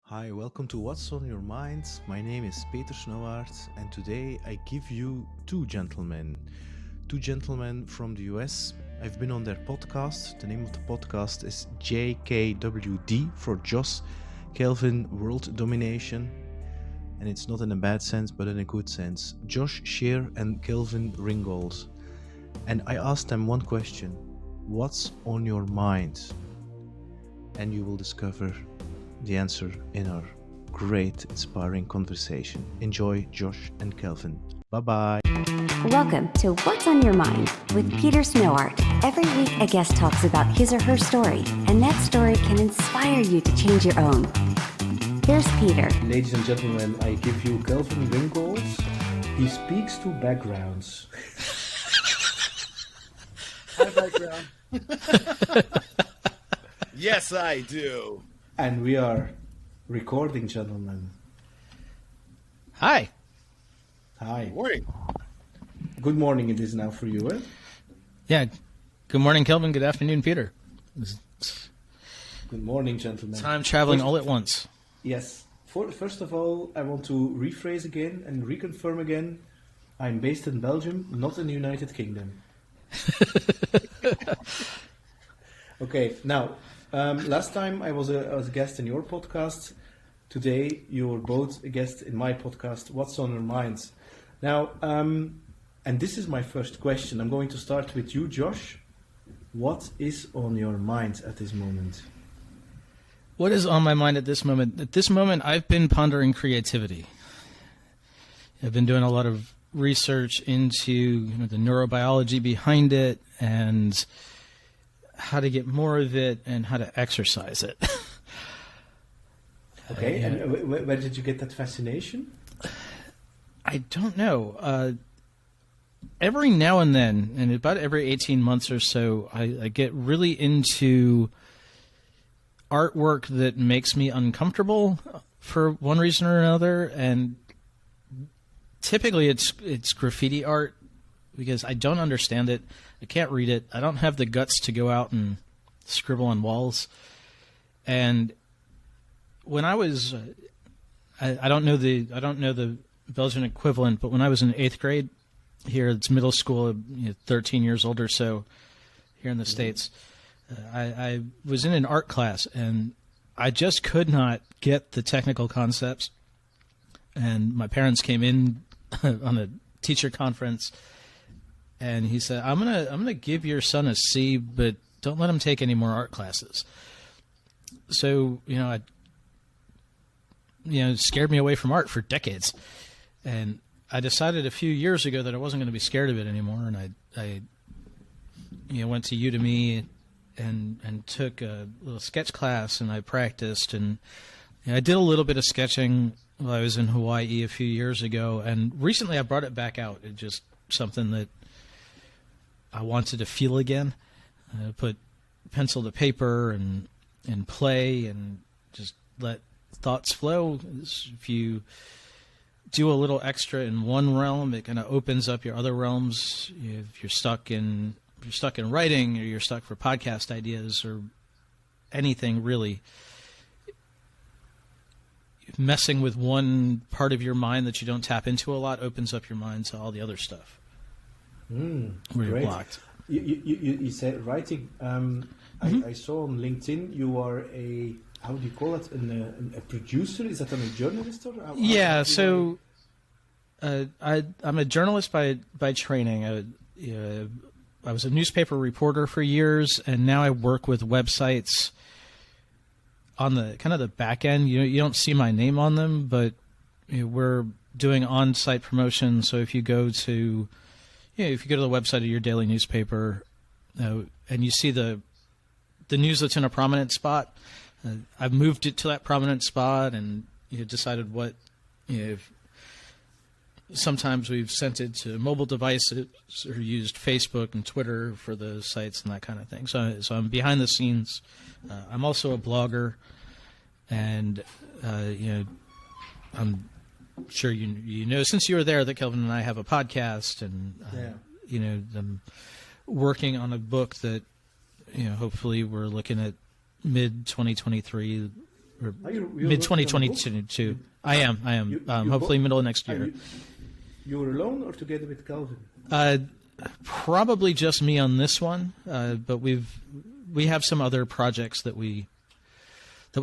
Hi, welcome to What's on Your Mind. My name is Peter Snowart, and today I give you two gentlemen from the US. I've been on their podcast. The name of the podcast is JKWD for Josh Kelvin World Domination. And it's not in a bad sense, but in a good sense. Josh Shear and Kelvin Ringold. And I asked them one question: what's on your mind? And you will discover the answer in our great, inspiring conversation. Enjoy Josh and Kelvin. Bye-bye. Welcome to What's on Your Mind with Peter Snowart. Every week, a guest talks about his or her story, and that story can inspire you to change your own. Here's Peter. Ladies and gentlemen, I give you Kelvin Ringold. He speaks to backgrounds. Hi, background. Yes, I do. And we are recording, gentlemen. Hi. Hi. Morning. Good morning it is now for you, eh? Yeah. Good morning, Kelvin. Good afternoon, Peter. Good morning, gentlemen. Time traveling all at once. Yes. First of all, I want to rephrase again and reconfirm again. I'm based in Belgium, not in the United Kingdom. Okay, now, last time I was a guest in your podcast. Today, you're both a guest in my podcast, What's on Your Minds? Now, and this is my first question. I'm going to start with you, Josh. What is on your mind at this moment? What is on my mind at this moment? At this moment, I've been pondering creativity. I've been doing a lot of research into the neurobiology behind it and how to get more of it and how to exercise it. Okay, and where did you get that fascination? I don't know. Every now and then, and about every 18 months or so, I get really into artwork that makes me uncomfortable for one reason or another, and typically it's graffiti art because I don't understand it. I can't read it. I don't have the guts to go out and scribble on walls. And when I was, I don't know the Belgian equivalent, but when I was in 8th grade here, it's middle school, 13 years old or so here in the States, I was in an art class and I just could not get the technical concepts. And my parents came in on a teacher conference, and he said, "I'm gonna give your son a C, but don't let him take any more art classes." So it scared me away from art for decades, and I decided a few years ago that I wasn't going to be scared of it anymore, and I went to Udemy and took a little sketch class, and I practiced, and I did a little bit of sketching while I was in Hawaii a few years ago, and recently I brought it back out. It's just something that I wanted to feel again. I put pencil to paper and play and just let thoughts flow. If you do a little extra in one realm, it kind of opens up your other realms. If you're stuck in writing, or you're stuck for podcast ideas or anything really, messing with one part of your mind that you don't tap into a lot opens up your mind to all the other stuff. Where great. you're blocked. You said writing. I saw on LinkedIn you are a, how do you call it, a producer? Is that a journalist? Or Yeah, so I'm a journalist by training. I was a newspaper reporter for years, and now I work with websites on the kind of the back end. You don't see my name on them, but we're doing on-site promotion. So if you go to the website of your daily newspaper, and you see the news that's in a prominent spot, I've moved it to that prominent spot, and decided what sometimes we've sent it to mobile devices or used Facebook and Twitter for the sites and that kind of thing. So I'm behind the scenes. I'm also a blogger, and I'm sure you know since you were there that Kelvin and I have a podcast, and I'm working on a book that hopefully we're looking at mid 2023 or You're mid working on a book? 2022. I am. You Hopefully middle of next Are year. you were alone or together with Kelvin? Probably just me on this one, but we have some other projects that we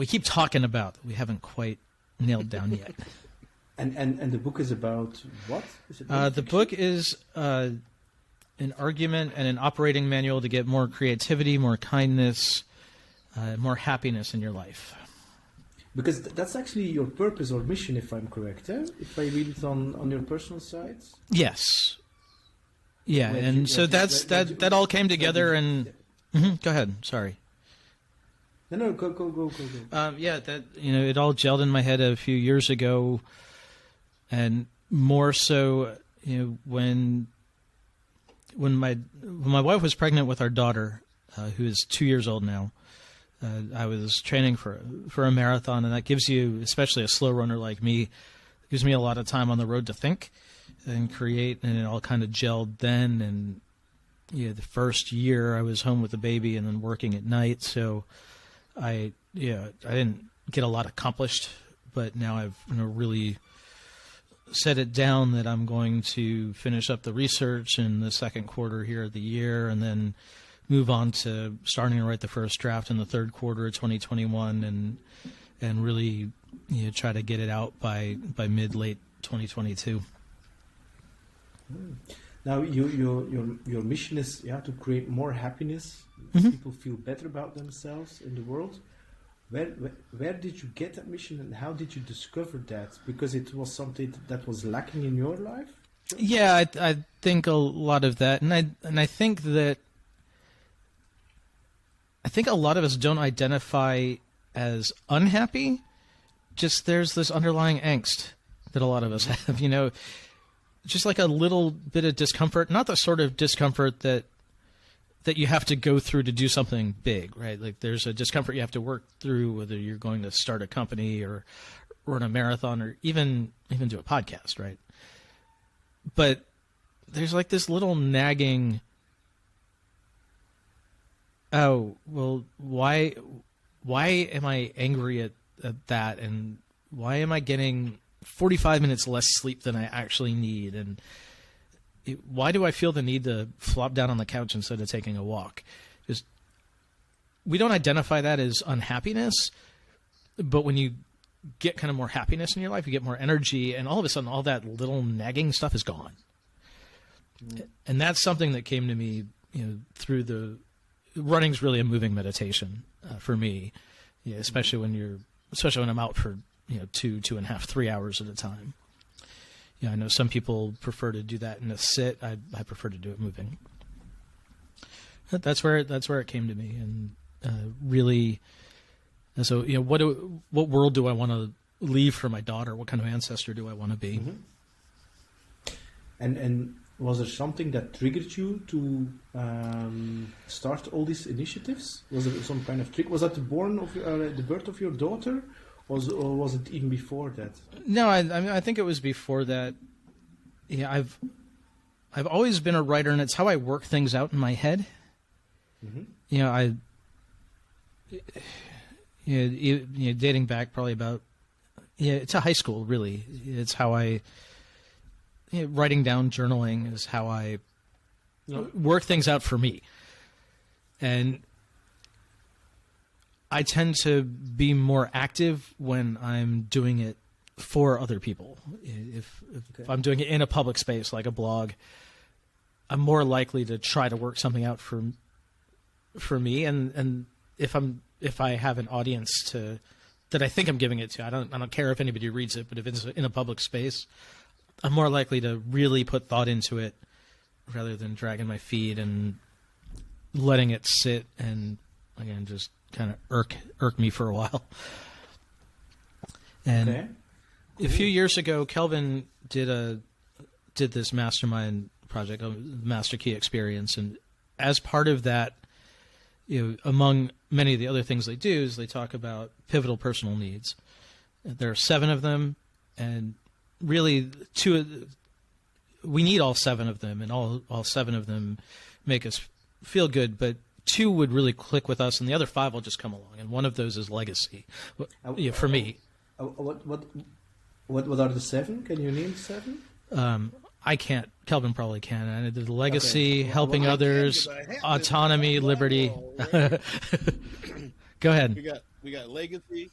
keep talking about that we haven't quite nailed down yet. And the book is about what? Is it The book is an argument and an operating manual to get more creativity, more kindness, more happiness in your life. Because that's actually your purpose or mission, if I'm correct. If I read it on your personal sites. Yes. Yeah, When and you- so when- that's when- that all came together and Mhm, go ahead. Sorry. No, go. Yeah, that it all gelled in my head a few years ago, and more so, when my wife was pregnant with our daughter, who is 2 years old now. I was training for a marathon, and that gives you, especially a slow runner like me, gives me a lot of time on the road to think and create, and it all kind of gelled then. And the first year I was home with the baby and then working at night, so I didn't get a lot accomplished, but now I've really set it down that I'm going to finish up the research in the second quarter here of the year, and then move on to starting to write the first draft in the third quarter of 2021, and really try to get it out by mid-late 2022. Now, your mission is to create more happiness. People feel better about themselves in the world. Where did you get that mission, and how did you discover that? Because it was something that was lacking in your life. Yeah, I think a lot of that, and I think that a lot of us don't identify as unhappy. Just there's this underlying angst that a lot of us have. Just like a little bit of discomfort, not the sort of discomfort that you have to go through to do something big, right? Like there's a discomfort you have to work through, whether you're going to start a company or run a marathon or even do a podcast, right? But there's like this little nagging, oh, well, why am I angry at that? And why am I getting 45 minutes less sleep than I actually need? And why do I feel the need to flop down on the couch instead of taking a walk? Just, we don't identify that as unhappiness, but when you get kind of more happiness in your life, you get more energy, and all of a sudden all that little nagging stuff is gone. And that's something that came to me, through the running's really a moving meditation for me, especially when I'm out for 2.5, 3 hours at a time. I know some people prefer to do that in a sit. I prefer to do it moving. That's where it came to me, and really. And so, what world do I want to leave for my daughter? What kind of ancestor do I want to be? Mm-hmm. And was there something that triggered you to start all these initiatives? Was there some kind of trick? Was that the birth of your daughter, or was it even before that? No, I think it was before that. Yeah, I've always been a writer, and it's how I work things out in my head. Mm-hmm. Dating back probably about it's a high school, really. It's how I writing down, journaling is how I work things out for me. And I tend to be more active when I'm doing it for other people. If I'm doing it in a public space like a blog, I'm more likely to try to work something out for me. And if I have an audience that I think I'm giving it to, I don't care if anybody reads it, but if it's in a public space, I'm more likely to really put thought into it rather than dragging my feet and letting it sit and, again, just kind of irk me for a while. And okay. A few years ago, Kelvin did this mastermind project, a Master Key Experience, and as part of that, among many of the other things they do is they talk about pivotal personal needs. There are 7 of them, and really we need all 7 of them, and all 7 of them make us feel good, but two would really click with us, and the other five will just come along. And one of those is legacy. For me. What are the seven? Can you name seven? I can't. Kelvin probably can. And the legacy, helping others, autonomy, liberty. Go ahead. We got legacy,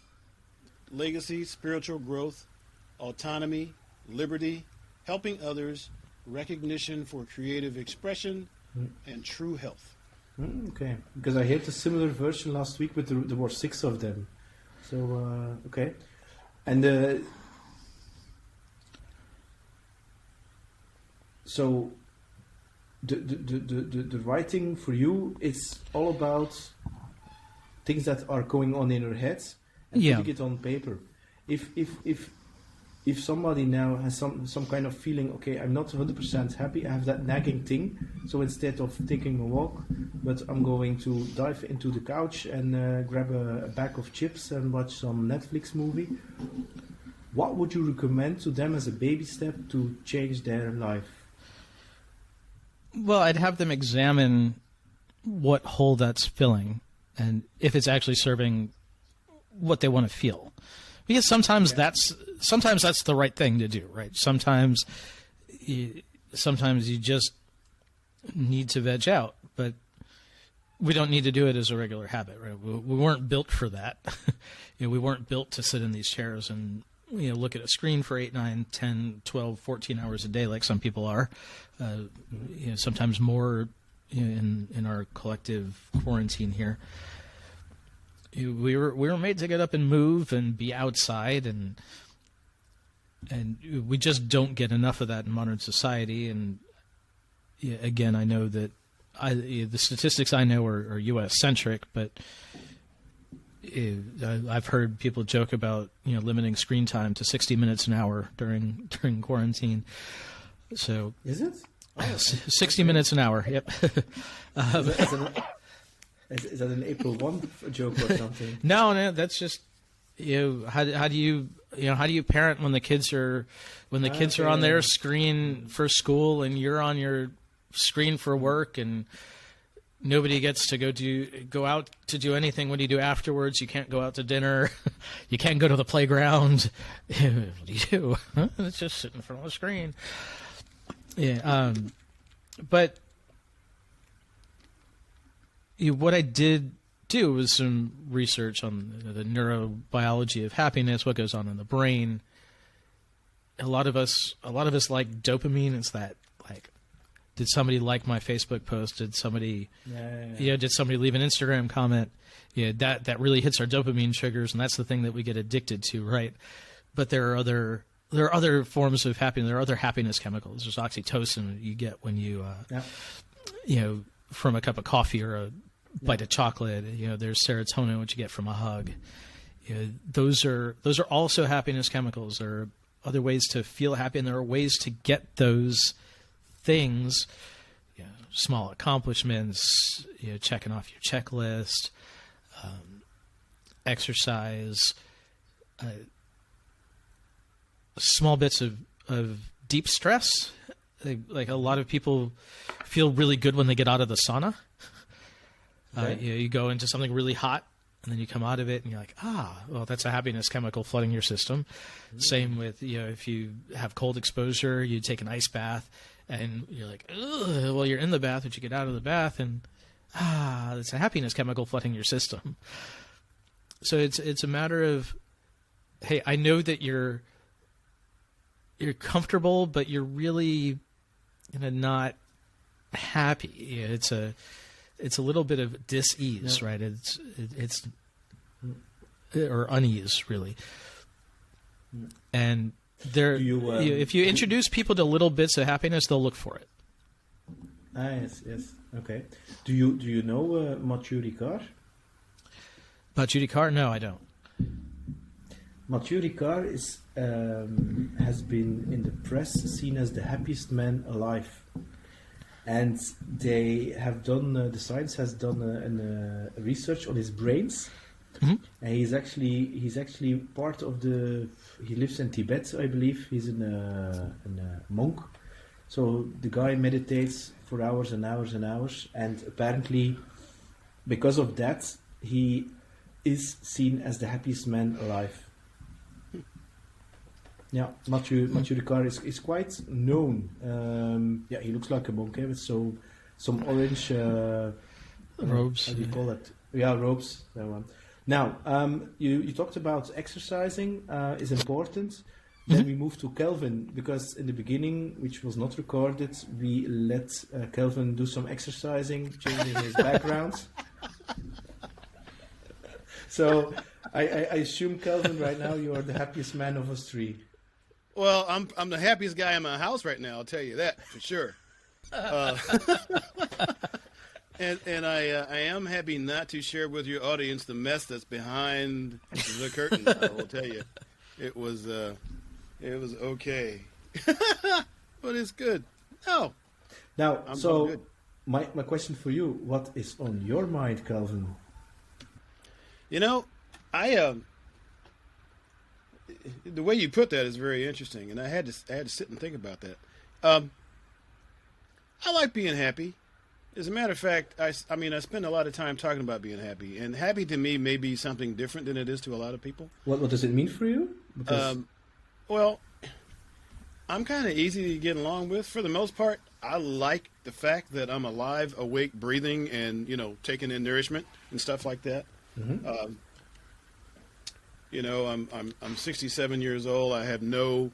spiritual growth, autonomy, liberty, helping others, recognition for creative expression, and true health. Okay, because I heard a similar version last week, but there were 6 of them. So okay, and so the writing for you, it's all about things that are going on in your head and putting it on paper. If somebody now has some kind of feeling, okay, I'm not 100% happy, I have that nagging thing, so instead of taking a walk, but I'm going to dive into the couch and grab a bag of chips and watch some Netflix movie, what would you recommend to them as a baby step to change their life? Well, I'd have them examine what hole that's filling and if it's actually serving what they want to feel. Because sometimes that's the right thing to do, right? Sometimes you just need to veg out, but we don't need to do it as a regular habit, right? We weren't built for that. We weren't built to sit in these chairs and look at a screen for 8, 9, 10, 12, 14 hours a day like some people are. Sometimes more in our collective quarantine here. We were made to get up and move and be outside, and we just don't get enough of that in modern society. And again, I know that the statistics I know are U.S. centric, but I've heard people joke about limiting screen time to 60 minutes an hour during quarantine. So is it 60 minutes an hour? Yep. Is that an April 1 joke or something? No, that's just how do you parent when the kids are on their screen for school and you're on your screen for work, and nobody gets to go out to do anything. What do you do afterwards? You can't go out to dinner. You can't go to the playground. What do you do? It's just sit in front of the screen. Yeah, but what I did do was some research on the neurobiology of happiness, what goes on in the brain. A lot of us like dopamine. It's that, like, did somebody like my Facebook post? Did somebody, did somebody leave an Instagram comment? Yeah, that really hits our dopamine triggers, and that's the thing that we get addicted to, right? But there are other forms of happiness. There are other happiness chemicals. There's oxytocin you get when you, from a cup of coffee or a bite of chocolate. There's serotonin, which you get from a hug. Those are also happiness chemicals. There are other ways to feel happy, and there are ways to get those things. Small accomplishments, checking off your checklist, exercise, small bits of deep stress. Like a lot of people feel really good when they get out of the sauna. You go into something really hot, and then you come out of it, and you're like, well, that's a happiness chemical flooding your system. Mm-hmm. Same with, if you have cold exposure, you take an ice bath, and you're like, ugh, well, you're in the bath, but you get out of the bath, and it's a happiness chemical flooding your system. So it's a matter of, hey, I know that you're comfortable, but you're really not happy. It's a little bit of dis-ease, right? It's or unease, really. And if you introduce people to little bits of happiness, they'll look for it. Yes, okay. Do you know Mathieu Ricard? Mathieu Ricard? No, I don't. Mathieu Ricard has been in the press seen as the happiest man alive. And they have done, the science has done a research on his brains. Mm-hmm. And he's actually part of he lives in Tibet, I believe. He's a monk. So the guy meditates for hours and hours and hours. And apparently because of that, he is seen as the happiest man alive. Yeah, Mathieu Ricard is quite known. Yeah, he looks like a monk with some orange robes. How do you call it? Yeah, robes. That one. Now, you talked about exercising is important. Then we move to Kelvin, because in the beginning, which was not recorded, we let Kelvin do some exercising, changing his background. So I assume, Kelvin, right now you are the happiest man of us three. Well, I'm the happiest guy in my house right now. I'll tell you that for sure. And I am happy not to share with your audience the mess that's behind the curtain. I will tell you, it was okay, but it's good. No, now I'm so good. my question for you: what is on your mind, Kelvin? You know, the way you put that is very interesting, and I had to sit and think about that. I like being happy. As a matter of fact, I spend a lot of time talking about being happy, and happy to me may be something different than it is to a lot of people. What does it mean for you? Because... well, I'm kind of easy to get along with. For the most part, I like the fact that I'm alive, awake, breathing, and taking in nourishment and stuff like that. Mm-hmm. I'm 67 years old. I have no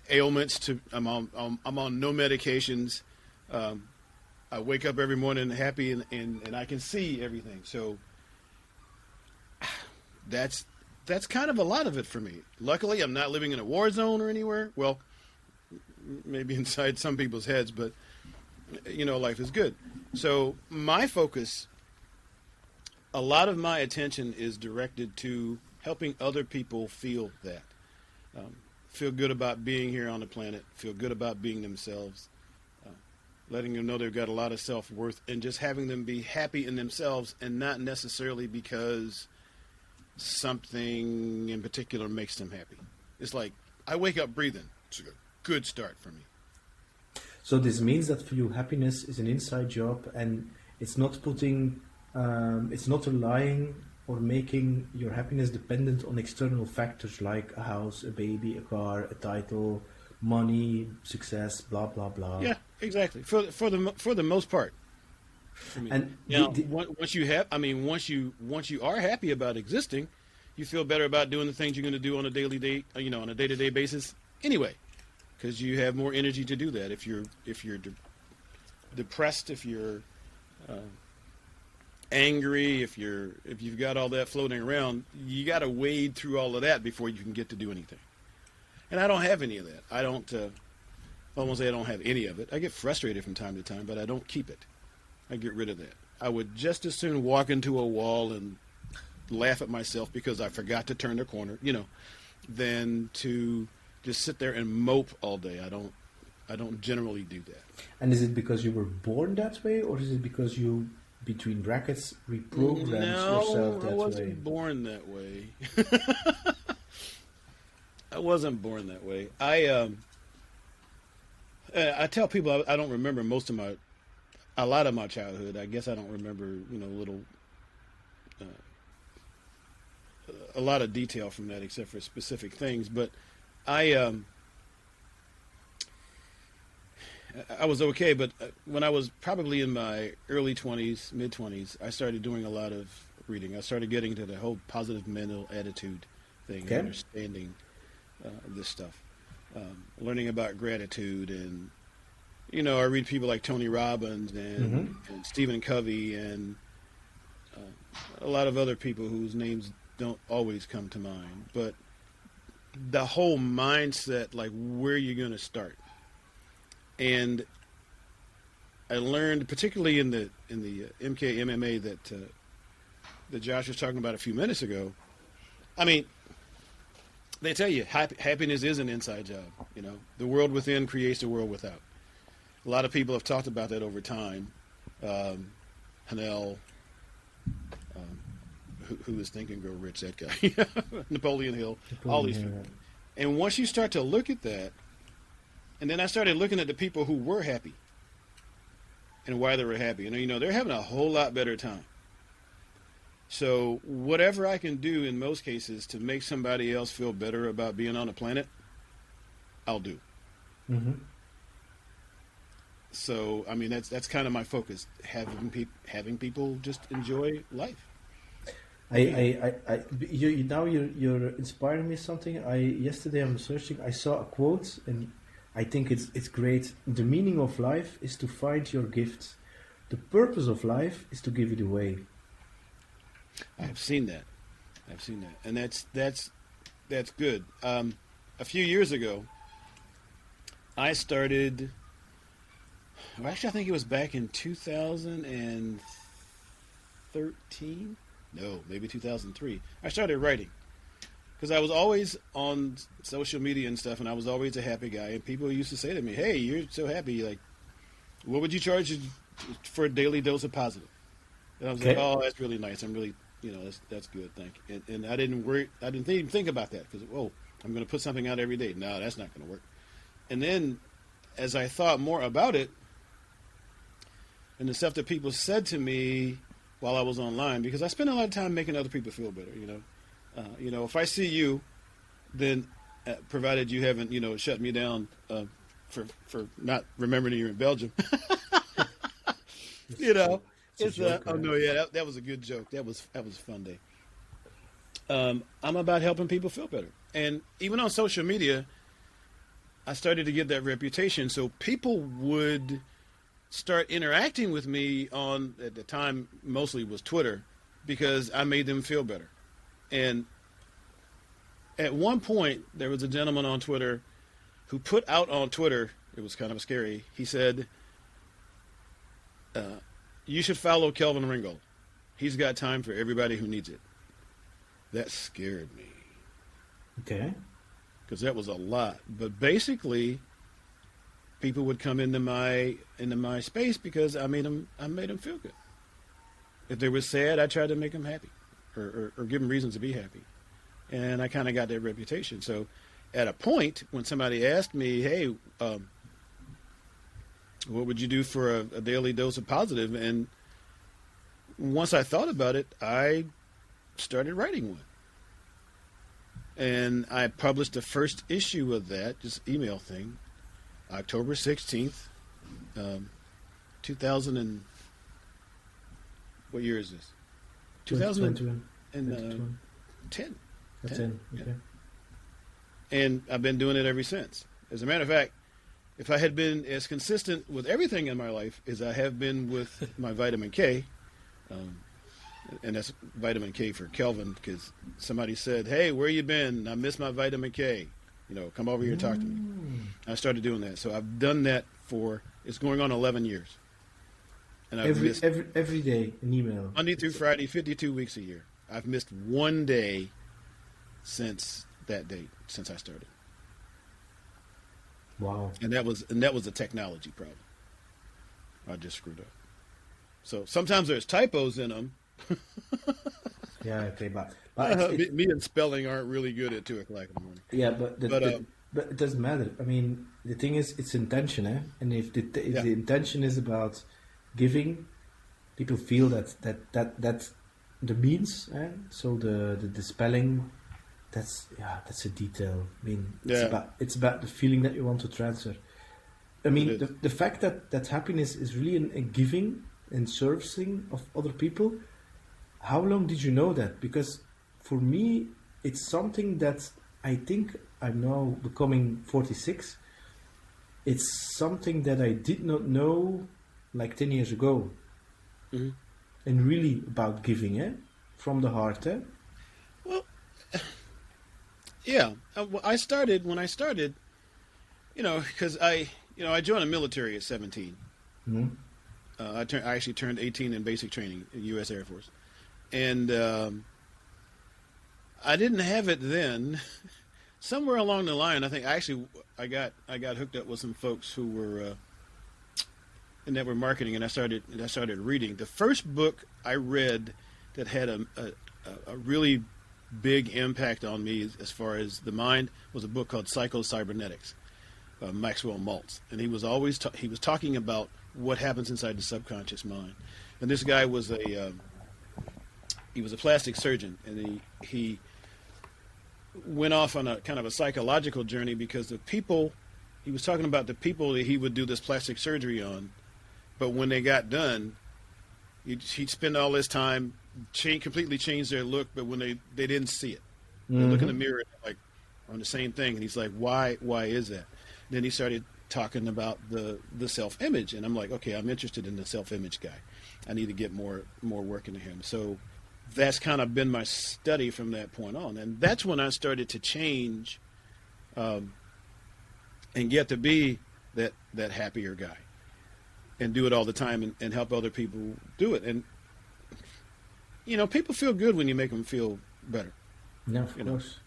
ailments. I'm on no medications. I wake up every morning happy and I can see everything. So that's kind of a lot of it for me. Luckily, I'm not living in a war zone or anywhere. Well, maybe inside some people's heads, but life is good. So my focus, a lot of my attention is directed to helping other people feel that. Feel good about being here on the planet, feel good about being themselves, letting them know they've got a lot of self-worth, and just having them be happy in themselves, and not necessarily because something in particular makes them happy. It's like, I wake up breathing. It's a good start for me. So this means that for you, happiness is an inside job, and it's not it's not relying or making your happiness dependent on external factors like a house, a baby, a car, a title, money, success, blah blah blah. Yeah, exactly. For the most part. I mean, And once you are happy about existing, you feel better about doing the things you're going to do on a on a day-to-day basis anyway, because you have more energy to do that. If you're depressed, if you're angry, if you've got all that floating around, you got to wade through all of that before you can get to do anything. And I don't have any of that. I don't. I won't say I don't have any of it. I get frustrated from time to time, but I don't keep it. I get rid of that. I would just as soon walk into a wall and laugh at myself because I forgot to turn the corner, than to just sit there and mope all day. I don't generally do that. And is it because you were born that way, or is it because you, between brackets, reprogrammed yourself that way? No, I wasn't born that way. I wasn't born that way. I tell people I don't remember a lot of my childhood. I guess I don't remember, a lot of detail from that except for specific things. But I was okay. But when I was probably in my early 20s, mid 20s, I started doing a lot of reading. I started getting to the whole positive mental attitude thing, okay. Understanding this stuff, learning about gratitude, and I read people like Tony Robbins and Stephen Covey and a lot of other people whose names don't always come to mind. But the whole mindset, like where you're going to start, and I learned, particularly in the MK MMA that Josh was talking about a few minutes ago. I mean, they tell you happiness is an inside job. The world within creates the world without. A lot of people have talked about that over time. Hanel, who is Think and Grow Rich, that guy. Napoleon Hill, all these people. And once you start to look at that, and then I started looking at the people who were happy. and why they were happy. And, you know, they're having a whole lot better time. So whatever I can do in most cases to make somebody else feel better about being on the planet, I'll do. Mm-hmm. So, I mean, that's kind of my focus, having people just enjoy life. You're inspiring me something. Yesterday I'm searching. I saw a quote, and I think it's great. The meaning of life is to find your gifts. The purpose of life is to give it away. I've seen that, and that's good. A few years ago, I started. Well, actually, I think it was back in 2013. No, maybe 2003. I started writing because I was always on social media and stuff, and I was always a happy guy. And people used to say to me, "Hey, you're so happy. Like, what would you charge for a daily dose of positive?" And I was like, "Oh, that's really nice. I'm really, you know, that's good. Thank you." And I didn't worry. I didn't even think about that because, I'm going to put something out every day. No, that's not going to work. And then, as I thought more about it, and the stuff that people said to me while I was online, because I spend a lot of time making other people feel better. You know, if I see you, then provided you haven't, you know, shut me down for not remembering you're in Belgium. You know, it's joke, oh no, yeah, that was a good joke. That was a fun day. I'm about helping people feel better, and even on social media, I started to get that reputation. So people would start interacting with me on, at the time, mostly was Twitter, because I made them feel better. And at one point, there was a gentleman on Twitter who put out on Twitter, it was kind of scary, he said, you should follow Kelvin Ringold. He's got time for everybody who needs it. That scared me. Okay. Because that was a lot. But basically, people would come into my space because I made them feel good. If they were sad, I tried to make them happy, or give them reasons to be happy, and I kind of got that reputation. So, at a point when somebody asked me, "Hey, what would you do for a daily dose of positive?" and once I thought about it, I started writing one, and I published the first issue of that, just email thing. October 16th, 2000 and... What year is this? 2010. 10. Okay. Yeah. And I've been doing it ever since. As a matter of fact, if I had been as consistent with everything in my life as I have been with my vitamin K, and that's vitamin K for Kelvin, because somebody said, "Hey, where you been? I miss my vitamin K. You know, come over here and talk to me." I started doing that. So I've done that it's going on 11 years. And I've missed every day an email. Monday through Friday, 52 weeks a year. I've missed one day since that date, since I started. Wow. And that was a technology problem. I just screwed up. So sometimes there's typos in them. Yeah, okay, but me and spelling aren't really good at 2:00 in the morning. Yeah, but it doesn't matter. I mean, the thing is, it's intention, eh? And if the intention is about giving, people feel that the means, eh? So the spelling, that's a detail. I mean, it's about the feeling that you want to transfer. I mean, the fact that happiness is really in giving and servicing of other people. How long did you know that? Because for me, it's something that I think I'm now becoming 46. It's something that I did not know like 10 years ago. Mm-hmm. And really about giving, from the heart. Well, yeah. When I started, because I joined the military at 17. Mm-hmm. I actually turned 18 in basic training in U.S. Air Force. And I didn't have it then. Somewhere along the line, I think I got hooked up with some folks who were in network marketing, and I started reading. The first book I read that had a really big impact on me as far as the mind was a book called Cybernetics by Maxwell Maltz, and he was always he was talking about what happens inside the subconscious mind. And this guy was he was a plastic surgeon, and he went off on a kind of a psychological journey because he was talking about the people that he would do this plastic surgery on, but when they got done, he'd spend all this time completely change their look, but when they didn't see it. They look in the mirror like on the same thing, and he's like, why is that? Then he started talking about the self-image, and I'm like, okay, I'm interested in the self-image guy. I need to get more work into him. So that's kind of been my study from that point on, and that's when I started to change and get to be that happier guy and do it all the time and help other people do it. And people feel good when you make them feel better. No, of course.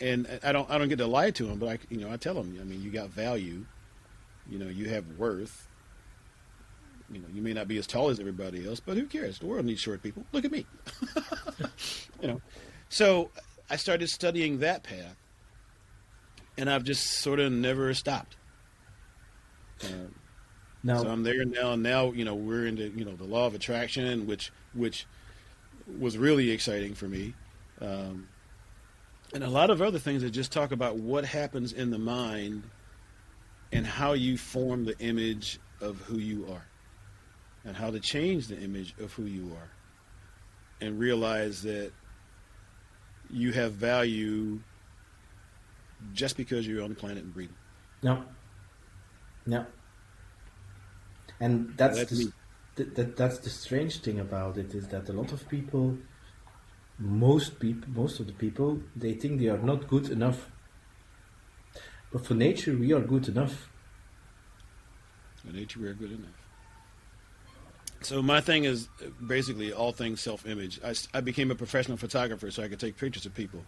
And I don't get to lie to them, but I tell them, I mean, you got value, you have worth. You may not be as tall as everybody else, but who cares? The world needs short people. Look at me. So I started studying that path, and I've just sort of never stopped. Now, so I'm there now, and now we're into the law of attraction, which was really exciting for me. And a lot of other things that just talk about what happens in the mind and how you form the image of who you are and how to change the image of who you are and realize that you have value just because you're on the planet and breathing. No. And that's me. That's the strange thing about it, is that a lot of people, most of the people, they think they are not good enough. But for nature, we are good enough. For nature, we are good enough. So my thing is basically all things self-image. I became a professional photographer so I could take pictures of people.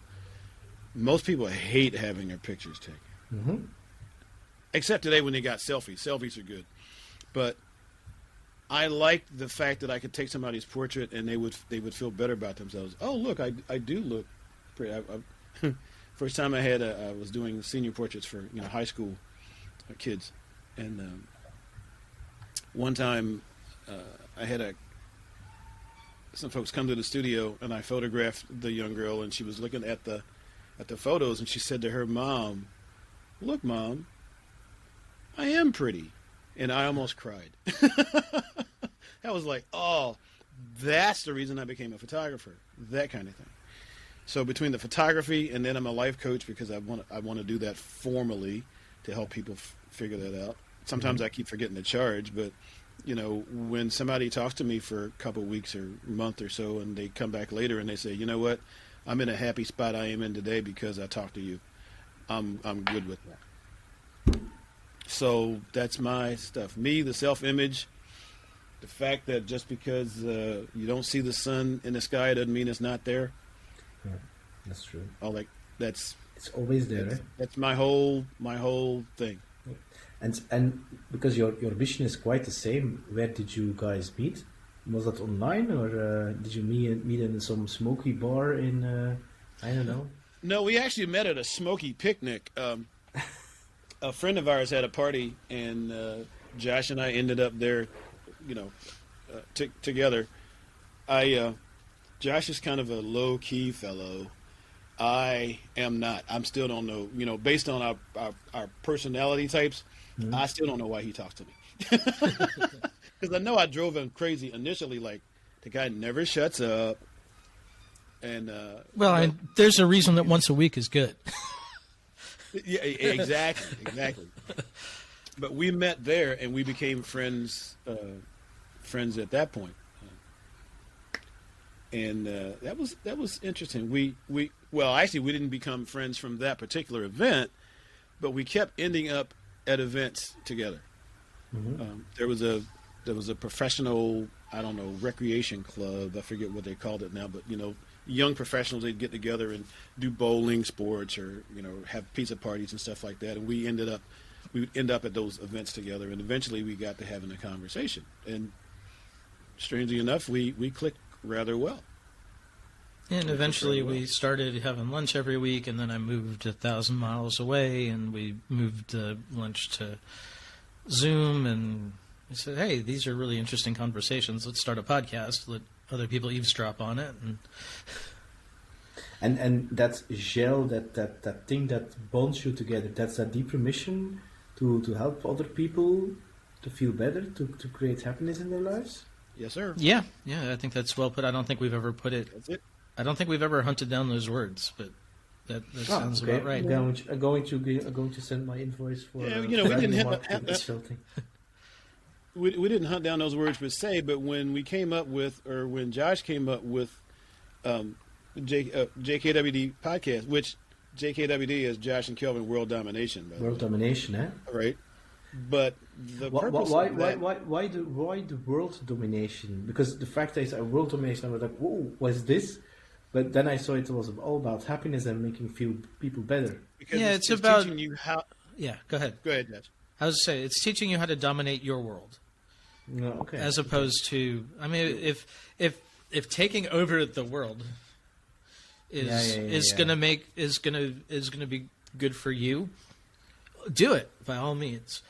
Most people hate having their pictures taken. Mm-hmm. Except today when they got selfies. Selfies are good. But I liked the fact that I could take somebody's portrait and they would feel better about themselves. Oh, look, I do look pretty. First time I was doing senior portraits for high school kids, and one time I had some folks come to the studio and I photographed the young girl, and she was looking at the photos, and she said to her mom, "Look, Mom, I am pretty." And I almost cried. I was like, oh, that's the reason I became a photographer, that kind of thing. So between the photography and then I'm a life coach because I want to do that formally to help people figure that out. Sometimes I keep forgetting to charge, but when somebody talks to me for a couple of weeks or a month or so and they come back later and they say, you know what, I'm in a happy spot I am in today because I talked to you. I'm good with that. So that's my stuff. Me, the self-image, the fact that just because you don't see the sun in the sky doesn't mean it's not there. Yeah, that's true. It's always there. That's my whole thing. And because your vision is quite the same, where did you guys meet? Was that online, or did you meet in some smoky bar in I don't know? No, we actually met at a smoky picnic. A friend of ours had a party, and Josh and I ended up there, together. Josh is kind of a low-key fellow. I am not. I still don't know. Based on our personality types, I still don't know why he talks to me. Because I know I drove him crazy initially. Like, the guy never shuts up. And there's a reason that once a week is good. Yeah, exactly. But we met there, and we became friends at that point. And that was interesting. We didn't become friends from that particular event, but we kept ending up at events together. Mm-hmm. There was a professional, recreation club. I forget what they called it now, but young professionals, they'd get together and do bowling sports or have pizza parties and stuff like that, and we would end up at those events together, and eventually we got to having a conversation, and strangely enough we clicked rather well. And eventually we started having lunch every week, and then I moved 1,000 miles away, and we moved lunch to Zoom, and I said, hey, these are really interesting conversations. Let's start a podcast. Let other people eavesdrop on it. And that gel, that thing that bonds you together, that's a deeper mission to help other people to feel better, to create happiness in their lives? Yes, sir. Yeah, I think that's well put. I don't think we've ever put it. That's it. I don't think we've ever hunted down those words, but that sounds okay. about right. I'm going to send my invoice for. Yeah, we didn't have this filtering. We didn't hunt down those words per se, but when we came up with, or when Josh came up with JKWD podcast, which JKWD is Josh and Kelvin World Domination. World Domination, eh? Right. But the purpose why the world domination? Because the fact that it's a world domination, I was like, whoa, what's this? But then I saw it was all about happiness and making people better. Because it's about teaching you how. Yeah, go ahead. Go ahead, Josh. I was to say it's teaching you how to dominate your world. No, okay. As opposed to, I mean, if taking over the world is gonna be good for you, do it by all means.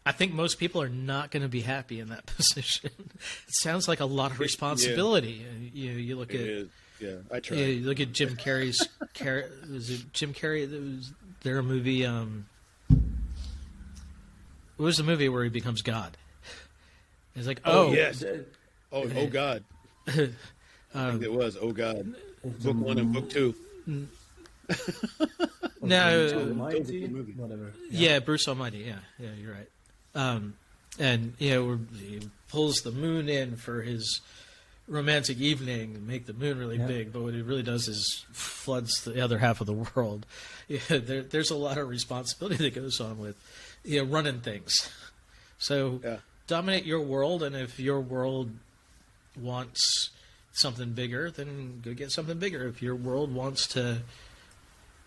I think most people are not going to be happy in that position. It sounds like a lot of responsibility. Yeah. You look at I try. you look at Jim Carrey's was it Jim Carrey? Was there a movie? What was the movie where he becomes God? It's like, yes. Oh God. I think it was. Oh God. Book 1 and Book 2. No, Almighty, whatever. Yeah, Bruce Almighty. Yeah, you're right. And he pulls the moon in for his romantic evening and make the moon really big. But what he really does is floods the other half of the world. Yeah, there's a lot of responsibility that goes on with running things. So dominate your world, and if your world wants something bigger, then go get something bigger. If your world wants to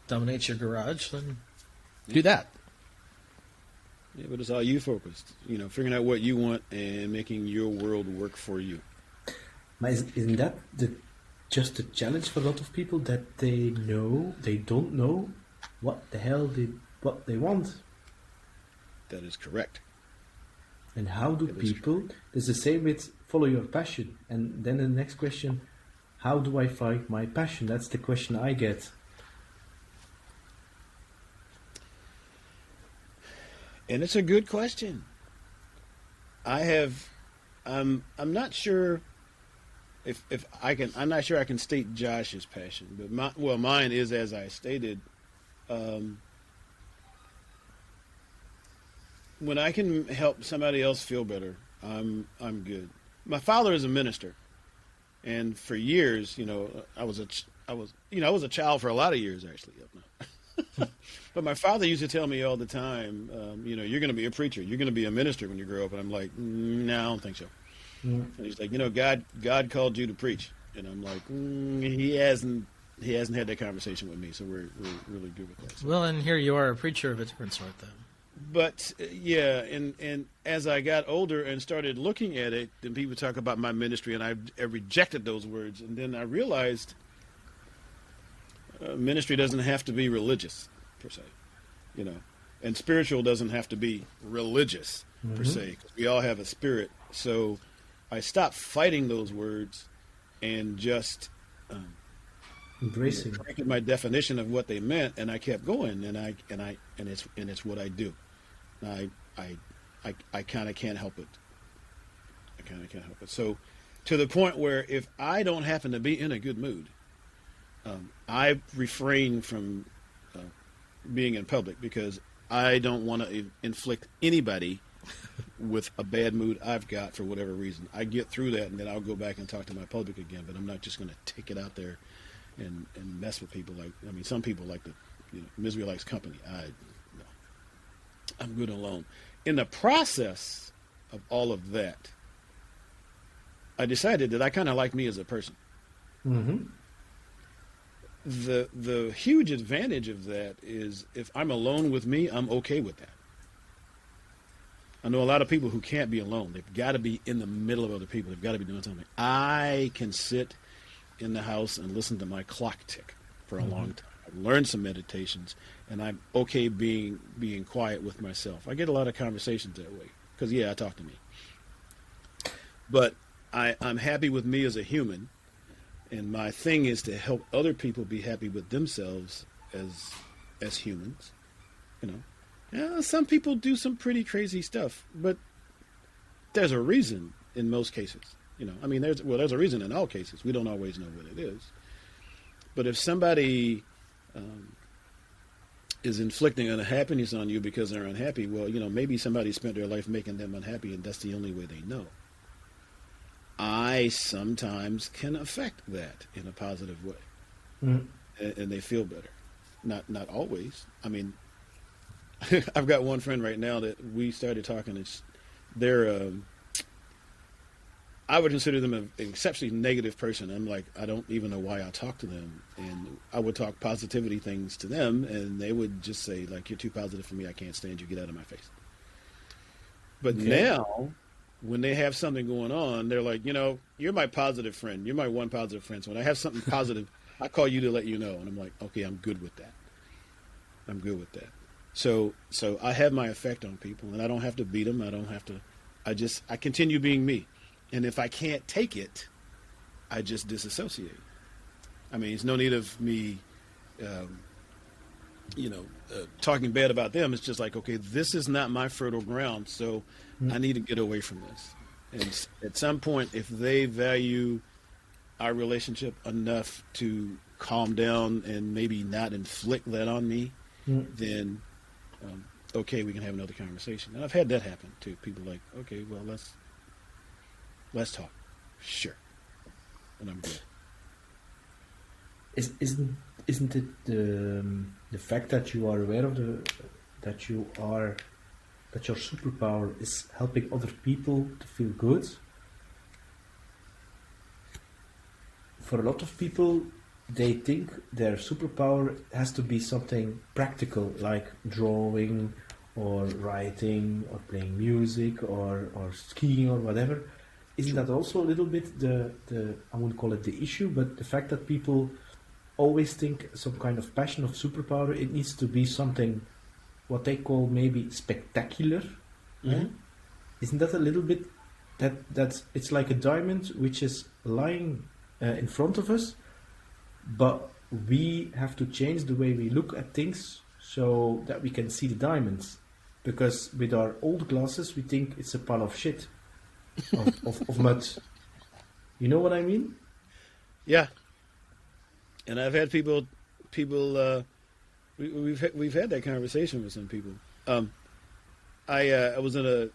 dominate your garage, then do that. Yeah, but it's all you focused. Figuring out what you want and making your world work for you. But isn't that just a challenge for a lot of people, that they don't know what the hell what they want? That is correct. And how do people? It's the same with follow your passion, and then the next question: how do I find my passion? That's the question I get. And it's a good question. I'm not sure if I can. I'm not sure I can state Josh's passion, but mine is, as I stated. When I can help somebody else feel better, I'm good. My father is a minister, and for years, I was a child for a lot of years, actually. But my father used to tell me all the time, you're going to be a preacher, you're going to be a minister when you grow up. And I'm like, no, I don't think so. And he's like, God called you to preach, and I'm like, he hasn't had that conversation with me, so we're really good with that. So. Well, and here you are, a preacher of a different sort, then. But and as I got older and started looking at it, then people talk about my ministry, and I rejected those words, and then I realized ministry doesn't have to be religious per se, and spiritual doesn't have to be religious per se, because we all have a spirit. So I stopped fighting those words and just embracing my definition of what they meant, and I kept going, and it's what I do. I kind of can't help it. So, to the point where if I don't happen to be in a good mood, I refrain from being in public, because I don't want to inflict anybody with a bad mood I've got for whatever reason. I get through that, and then I'll go back and talk to my public again. But I'm not just going to take it out there and mess with people. Some people like misery likes company. I'm good alone. In the process of all of that, I decided that I kind of like me as a person. The huge advantage of that is, if I'm alone with me, I'm okay with that. I know a lot of people who can't be alone. They've got to be in the middle of other people. They've got to be doing something. I can sit in the house and listen to my clock tick for a long time. I've learned some meditations, and I'm okay being quiet with myself. I get a lot of conversations that way, because I talk to me. But I'm happy with me as a human, and my thing is to help other people be happy with themselves as humans. Yeah, some people do some pretty crazy stuff, but there's a reason in most cases. There's a reason in all cases. We don't always know what it is. But if somebody is inflicting unhappiness on you because they're unhappy, well, maybe somebody spent their life making them unhappy, and that's the only way they know. I sometimes can affect that in a positive way, and they feel better. Not always. I mean, I've got one friend right now that we started talking. They're I would consider them an exceptionally negative person. I'm like, I don't even know why I talk to them. And I would talk positivity things to them, and they would just say, like, you're too positive for me. I can't stand you. Get out of my face. But now, when they have something going on, they're like, you're my positive friend. You're my one positive friend. So when I have something positive, I call you to let you know. And I'm like, okay, I'm good with that. I'm good with that. So I have my effect on people, and I don't have to beat them. I don't have to. I continue being me. And if I can't take it, I just disassociate. I mean, it's no need of me, talking bad about them. It's just like, okay, this is not my fertile ground, so I need to get away from this. And at some point, if they value our relationship enough to calm down and maybe not inflict that on me, then, okay, we can have another conversation. And I've had that happen too. People like, okay, well, let's talk. Sure. And I'm good. Isn't it the fact that you are aware of that your superpower is helping other people to feel good? For a lot of people, they think their superpower has to be something practical, like drawing or writing or playing music or skiing or whatever. Isn't that also a little bit the I wouldn't call it the issue, but the fact that people always think some kind of passion of superpower, it needs to be something what they call maybe spectacular. Isn't that a little bit that's it's like a diamond which is lying in front of us, but we have to change the way we look at things so that we can see the diamonds, because with our old glasses we think it's a pile of shit. of mud. You know what I mean? Yeah. And I've had people. We've had that conversation with some people. I was in an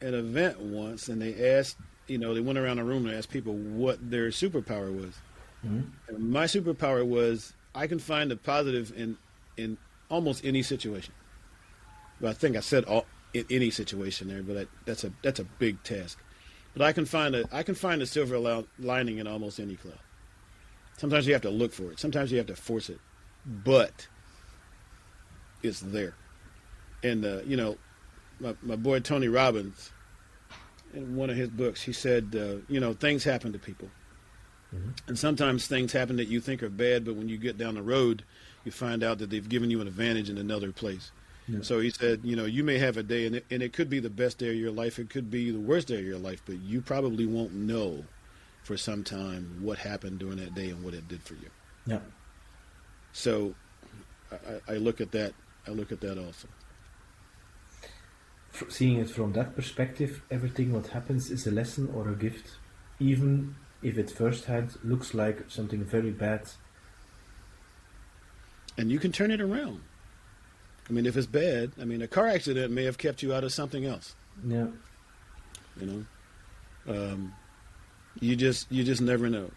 event once, and they asked. They went around the room and asked people what their superpower was. And my superpower was I can find a positive in almost any situation. Well, I think I said in any situation there, but that's a big task. But I can find a silver lining in almost any cloud. Sometimes you have to look for it. Sometimes you have to force it, but it's there. And my boy Tony Robbins, in one of his books, he said, things happen to people, and sometimes things happen that you think are bad, but when you get down the road, you find out that they've given you an advantage in another place. Yeah. So he said, you may have a day, and it could be the best day of your life. It could be the worst day of your life, but you probably won't know for some time what happened during that day and what it did for you. Yeah. So I look at that. I look at that also. Seeing it from that perspective, everything what happens is a lesson or a gift, even if it firsthand looks like something very bad. And you can turn it around. I mean, if it's bad, a car accident may have kept you out of something else. Yeah. You just never know.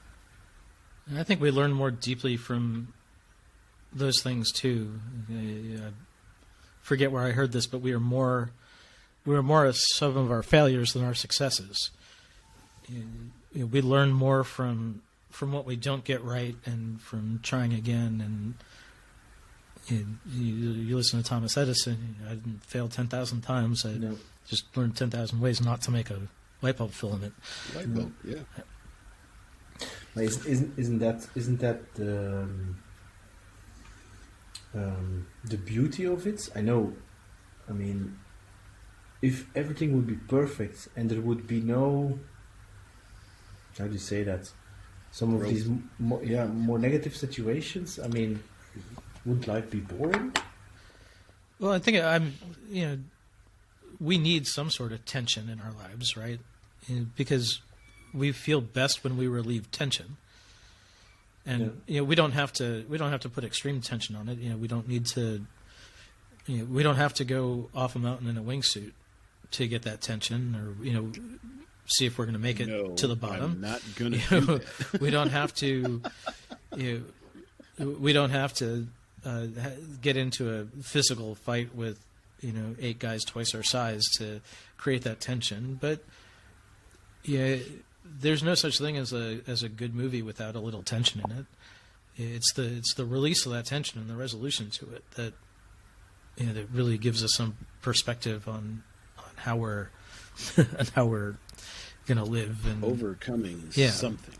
And I think we learn more deeply from those things too. I forget where I heard this, but we are more of some of our failures than our successes. We learn more from what we don't get right and from trying again. And you listen to Thomas Edison. I didn't fail 10,000 times. I just learned 10,000 ways not to make a light bulb filament. Light bulb, yeah. But isn't that the beauty of it? I know. if everything would be perfect and there would be no, how do you say that? Some of these more negative situations. I mean, wouldn't life be boring? Well, I think we need some sort of tension in our lives, right? Because we feel best when we relieve tension. And we don't have to put extreme tension on it. We don't need to. We don't have to go off a mountain in a wingsuit to get that tension, or see if we're going to make it to the bottom. I'm not going to do that. We don't have to. We don't have to get into a physical fight with 8 guys twice our size to create that tension. But there's no such thing as a good movie without a little tension in it. It's the release of that tension and the resolution to it that that really gives us some perspective on how we're going to live and overcoming something.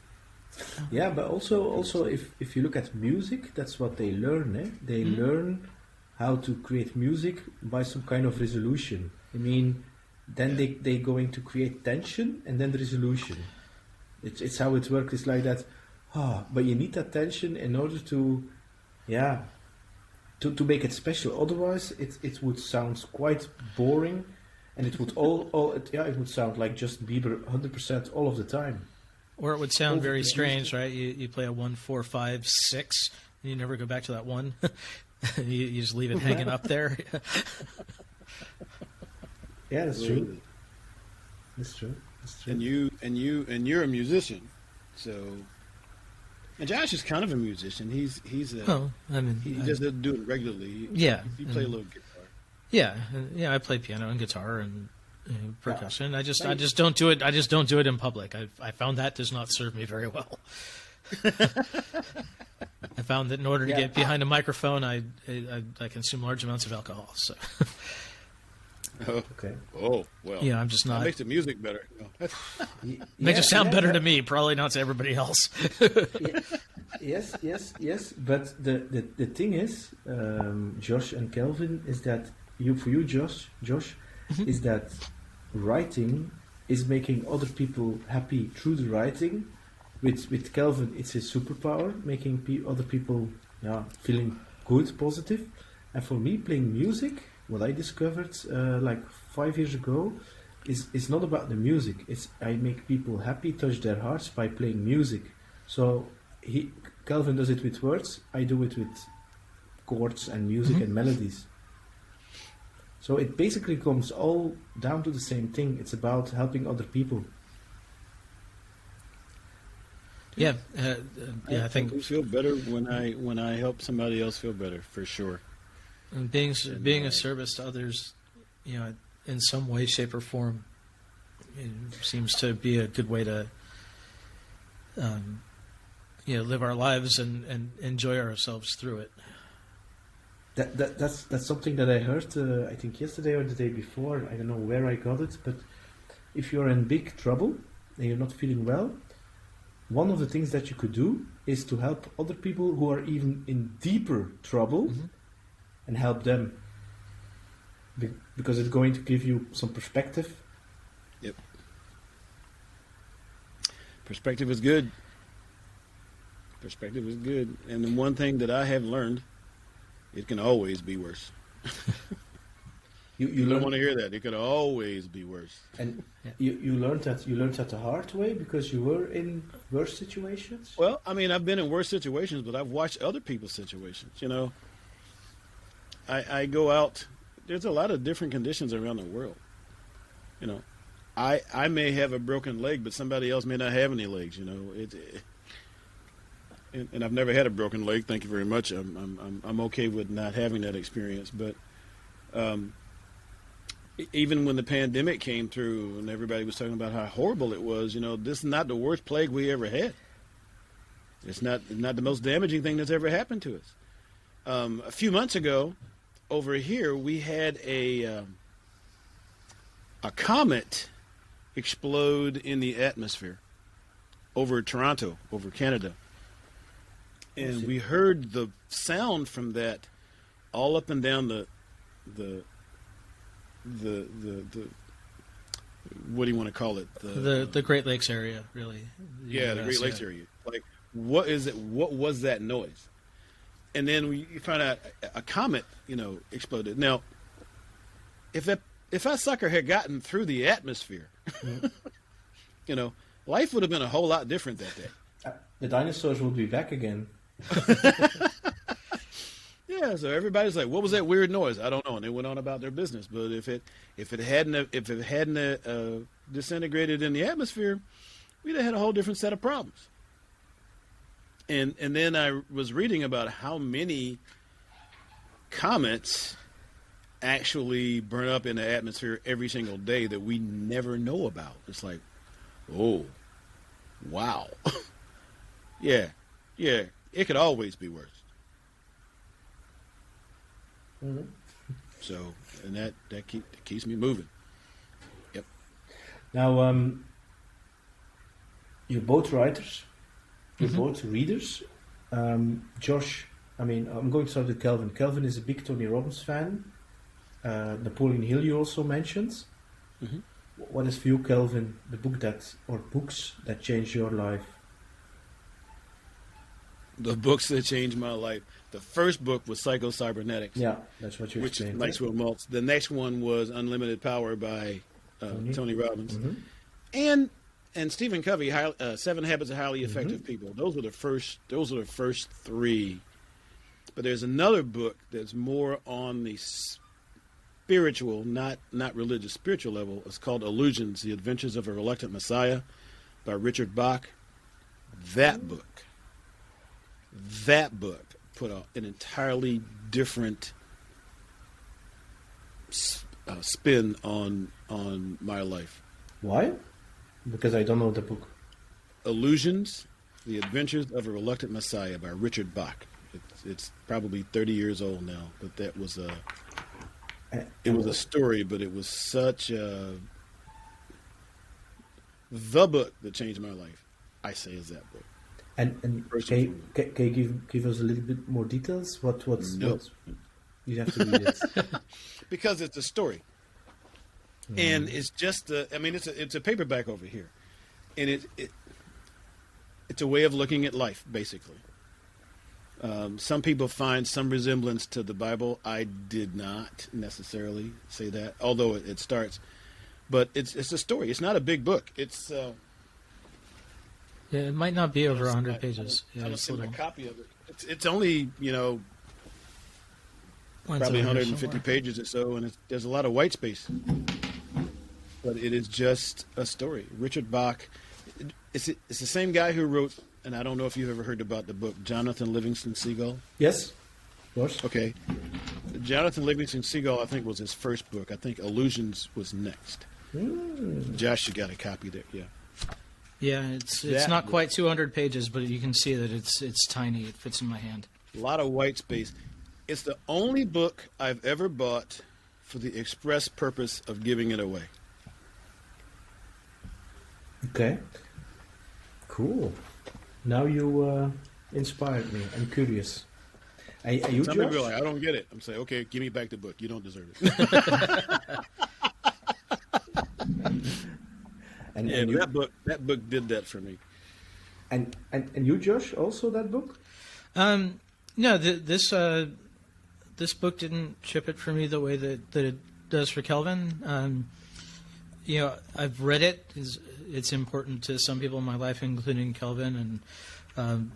Yeah, but also if you look at music, that's what they learn. They learn how to create music by some kind of resolution. I mean, then they going to create tension and then the resolution. It's how it works. It's like that. But you need that tension in order to make it special. Otherwise, it would sound quite boring, and it would it would sound like Justin Bieber 100% all of the time. Or it would sound very strange, right? You play a 1, 4, 5, 6, and you never go back to that 1. you just leave it hanging up there. Yeah, that's true. That's true. And you're a musician, so. And Josh is kind of a musician. He just doesn't do it regularly. Yeah, he play a little guitar. Yeah. I play piano and guitar and percussion. I just don't do it. I just don't do it in public. I found that does not serve me very well. I found that in order to get behind a microphone, I consume large amounts of alcohol. So. Oh, okay. Oh, well. Yeah, I'm just not. That makes the music better. Makes it sound better to me, probably not to everybody else. Yes. But the thing is, Josh and Kelvin, is that for you, Josh, is that writing is making other people happy through the writing. With Kelvin, it's his superpower, making other people feeling good, positive. And for me, playing music, what I discovered like 5 years ago is not about the music. It's I make people happy, touch their hearts by playing music. So Kelvin does it with words, I do it with chords and music and melodies. So it basically comes all down to the same thing. It's about helping other people. I think I feel better when I help somebody else feel better, for sure. And being a service to others, in some way, shape, or form, seems to be a good way to, live our lives and enjoy ourselves through it. That's something that I heard, I think yesterday or the day before. I don't know where I got it, but if you're in big trouble and you're not feeling well, one of the things that you could do is to help other people who are even in deeper trouble. And help them, because it's going to give you some perspective. Yep. Perspective is good. Perspective is good. And the one thing that I have learned, it can always be worse. You don't want to hear that. It could always be worse. And you learned that the hard way because you were in worse situations? Well, I mean, I've been in worse situations, but I've watched other people's situations, I go out. There's a lot of different conditions around the world. I may have a broken leg, but somebody else may not have any legs. And I've never had a broken leg. Thank you very much. I'm okay with not having that experience. But even when the pandemic came through and everybody was talking about how horrible it was, this is not the worst plague we ever had. It's not the most damaging thing that's ever happened to us. A few months ago, over here, we had a comet explode in the atmosphere over Toronto, over Canada. And we heard the sound from that all up and down the the what do you want to call it? The Great Lakes area, really. Yeah, the Great Lakes area. Like, what is it? What was that noise? And then you find out a comet, exploded. Now, if that sucker had gotten through the atmosphere, life would have been a whole lot different that day. The dinosaurs will be back again. Yeah, so everybody's like, "What was that weird noise?" I don't know, and they went on about their business. But if it hadn't disintegrated in the atmosphere, we'd have had a whole different set of problems. And then I was reading about how many comets actually burn up in the atmosphere every single day that we never know about. It's like, oh, wow. yeah, it could always be worse. Mm-hmm. So, and that keeps me moving. Yep. Now, you're both writers. You're both readers. Josh, I'm going to start with Kelvin. Kelvin is a big Tony Robbins fan. Napoleon Hill you also mentioned. Mm-hmm. What is for you, Kelvin, the books that changed your life? The books that changed my life. The first book was Cybernetics. Yeah, that's what you explained. Maxwell Maltz. The next one was Unlimited Power by Tony Robbins. Mm-hmm. And Stephen Covey, 7 Habits of Highly Effective People. Those were the first 3. But there's another book that's more on the spiritual, not religious, spiritual level. It's called Illusions: The Adventures of a Reluctant Messiah by Richard Bach. That book put an entirely different spin on my life. Why? Because I don't know the book. Illusions: The Adventures of a Reluctant Messiah by Richard Bach. It's probably 30 years old now, but that was it was a story, but it was such the book that changed my life. I say is that book. And can you give us a little bit more details? What's you have to read it because it's a story. And it's just it's a paperback over here, and it's a way of looking at life, basically. Some people find some resemblance to the Bible. I did not necessarily say that, although it starts. But it's a story. It's not a big book. It's it might not be over 100 pages. I don't see a copy of it. It's only probably 150 pages or so, and there's a lot of white space. But it is just a story. Richard Bach, it's the same guy who wrote, and I don't know if you've ever heard about the book Jonathan Livingston Seagull. Yes, of course. Okay. Jonathan Livingston Seagull, I think, was his first book. I think Illusions was next. Josh, you got a copy there, yeah. Yeah, it's not quite 200 pages, but you can see that it's tiny. It fits in my hand. A lot of white space. It's the only book I've ever bought for the express purpose of giving it away. Okay. Cool. Now you inspired me. I'm curious. Are you Some Josh? people are like, I don't get it. I'm saying, okay, give me back the book. You don't deserve it. and that book did that for me. And you, Josh, also that book? No, this book didn't ship it for me the way that it does for Kelvin. I've read it. It's important to some people in my life, including Kelvin, and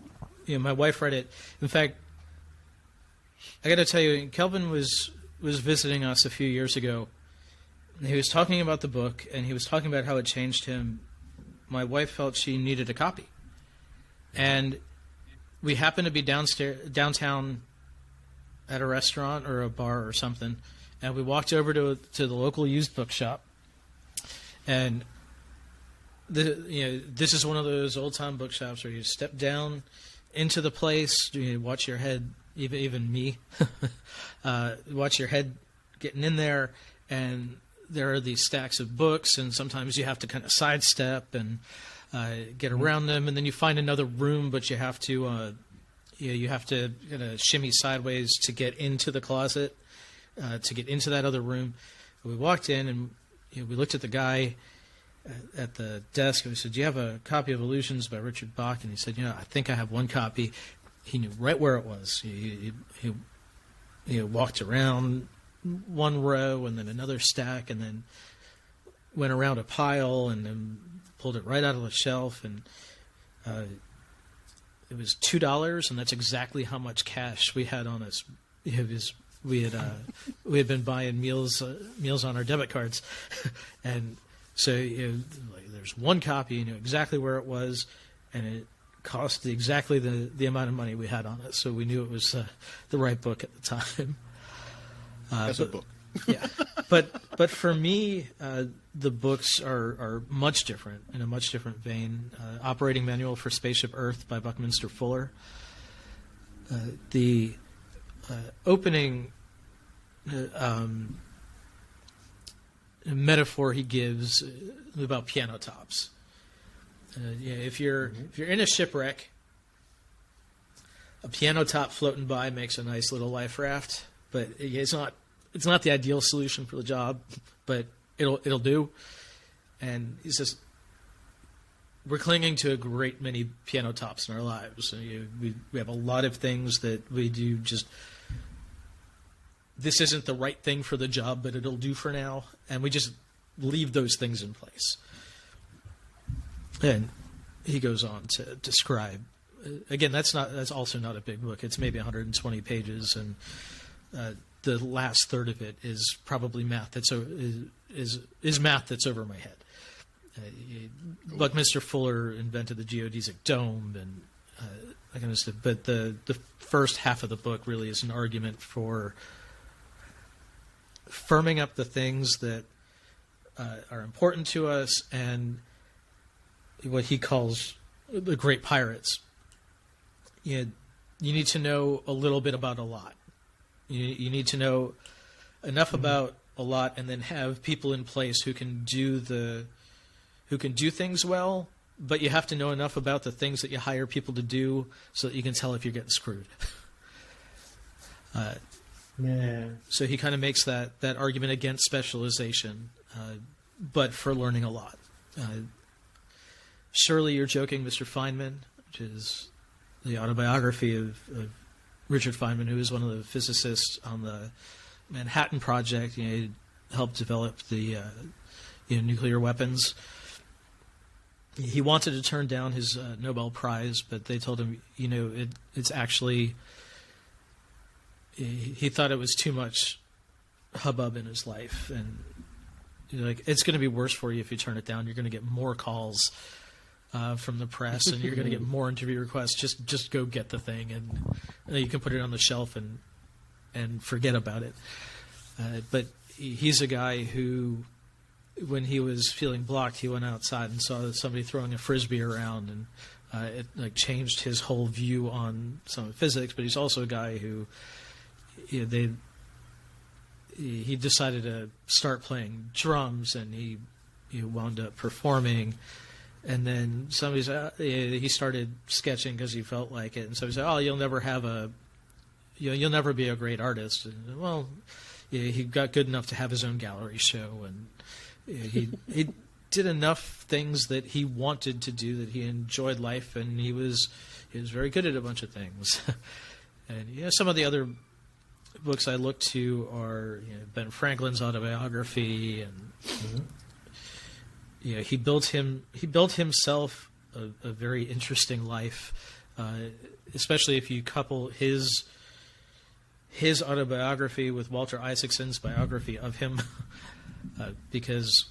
my wife read it. In fact, I got to tell you, Kelvin was visiting us a few years ago. And he was talking about the book, and he was talking about how it changed him. My wife felt she needed a copy, and we happened to be downtown at a restaurant or a bar or something, and we walked over to the local used bookshop, and this is one of those old time bookshops where you step down into the place, you watch your head, even me, watch your head getting in there, and there are these stacks of books, and sometimes you have to kind of sidestep and get around them, and then you find another room, but you have to kind of shimmy sideways to get into the closet, to get into that other room. We walked in and we looked at the guy at the desk and we said, "Do you have a copy of Illusions by Richard Bach?" And he said, "I think I have one copy." He knew right where it was. He walked around one row and then another stack and then went around a pile and then pulled it right out of the shelf, and it was $2, and that's exactly how much cash we had on us. We had been buying meals on our debit cards, and so there's one copy. You knew exactly where it was, and it cost exactly the amount of money we had on it. So we knew it was the right book at the time. That's a book. Yeah, but for me, the books are much different, in a much different vein. Operating Manual for Spaceship Earth by Buckminster Fuller. The opening metaphor he gives about piano tops. If you're in a shipwreck, a piano top floating by makes a nice little life raft, but it's not the ideal solution for the job, but it'll do. And he says, we're clinging to a great many piano tops in our lives. We have a lot of things that we do just, this isn't the right thing for the job, but it'll do for now. And we just leave those things in place. And he goes on to describe, again, that's also not a big book. It's maybe 120 pages, and the last third of it is probably math is math that's over my head. Buckminster Fuller invented the Geodesic Dome and that kind of stuff. But the first half of the book really is an argument for firming up the things that are important to us, and what he calls the great pirates. You need to know a little bit about a lot. You need to know enough about a lot, and then have people in place who can do things well. But you have to know enough about the things that you hire people to do, so that you can tell if you're getting screwed. So he kind of makes that argument against specialization, but for learning a lot. Surely You're Joking, Mr. Feynman, which is the autobiography of Richard Feynman, who was one of the physicists on the Manhattan Project. He helped develop the nuclear weapons. He wanted to turn down his Nobel Prize, but they told him, it's actually, he thought it was too much hubbub in his life, and it's going to be worse for you if you turn it down. You're going to get more calls from the press, and you're going to get more interview requests. Just go get the thing, and you can put it on the shelf and forget about it. But he's a guy who, when he was feeling blocked, he went outside and saw somebody throwing a frisbee around, and it changed his whole view on some of physics. But he's also a guy who he decided to start playing drums, and he wound up performing. And then somebody said he started sketching because he felt like it, and so he said, "Oh, you'll never be a great artist." And, well, he got good enough to have his own gallery show, and he did enough things that he wanted to do, that he enjoyed life, and he was very good at a bunch of things. And some of the other books I look to are Ben Franklin's autobiography, and he built himself a very interesting life, especially if you couple his autobiography with Walter Isaacson's biography of him, because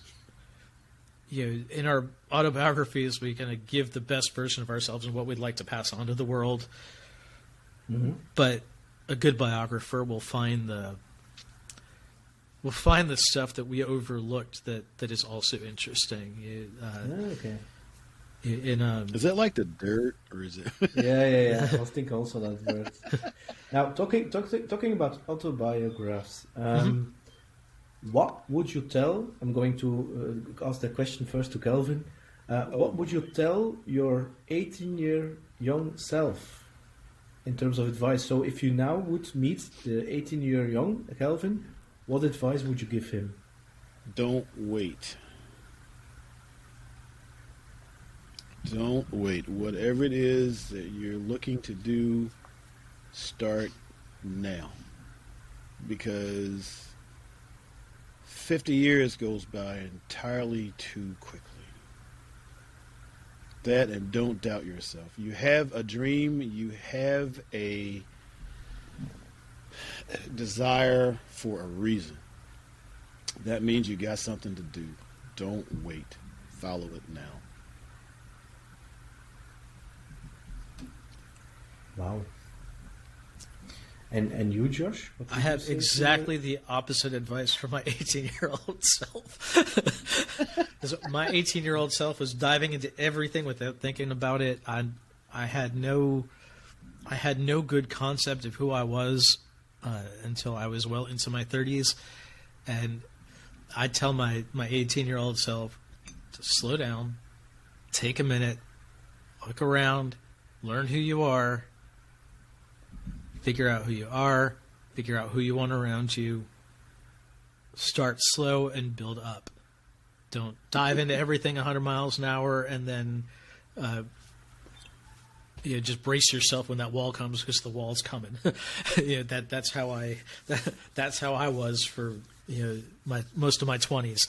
in our autobiographies we kind of give the best version of ourselves and what we'd like to pass on to the world. But a good biographer will find the stuff that we overlooked that is also interesting. Okay. Is that like the dirt, or is it? Yeah. I was thinking also that word. Now, talking about autobiographies, what would you tell? I'm going to ask that question first to Kelvin. What would you tell your 18-year young self in terms of advice? So, if you now would meet the 18-year young Kelvin, what advice would you give him? Don't wait. Don't wait. Whatever it is that you're looking to do, start now. Because 50 years goes by entirely too quickly. That, and don't doubt yourself. You have a dream, you have a desire for a reason. That means you got something to do. Don't wait. Follow it now. Wow. And you, Josh? What I did you have say exactly the opposite advice for my 18-year-old self. 'Cause my 18-year-old self was diving into everything without thinking about it. I had no good concept of who I was until I was well into my 30s, and I tell my 18-year-old self to slow down, take a minute, look around, learn who you are. Figure out who you are, figure out who you want around you, start slow and build up. Don't dive into everything 100 miles an hour and then just brace yourself when that wall comes, because the wall's coming. That's how I was for my most of my 20s.